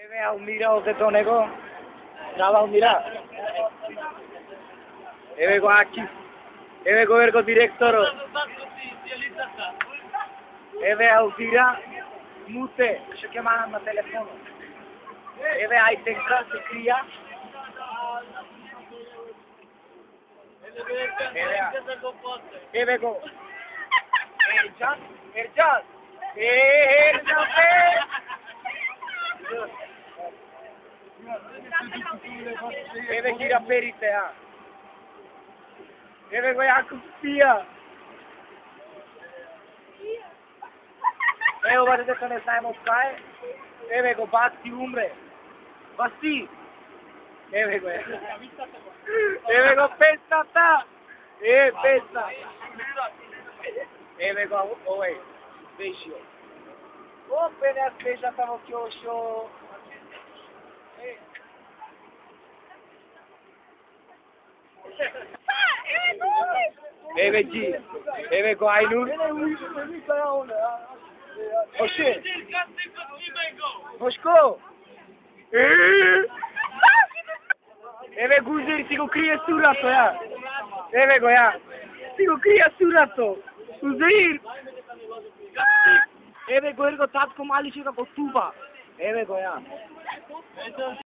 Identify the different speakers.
Speaker 1: Еве Алмира оде до него. Здрава Алмира. Еве го Акив. Еве го ерго директорот. Еве Алмира. Муте, што ќе манам на телефонот. Еве Ајтекса се крија. Еве го. Ерџан. Ерџан бе! Еве ги раперите, а. Еве го Јаков спија. Ево баш дека не знаеме од кај. Еве го Баси умре. Баси. Еве го е. Еве го песната. Песна. Еве го овој. Вешио. Опе не свежата во ќошо. Еве Джи. Еве го Ајнур. Оше. Бошко. Еве Гузер си го крие сурато, ја. Еве го ја. Си го крие сурато. Гузер. Еве го ерго татко малише како туба. Еве го ја.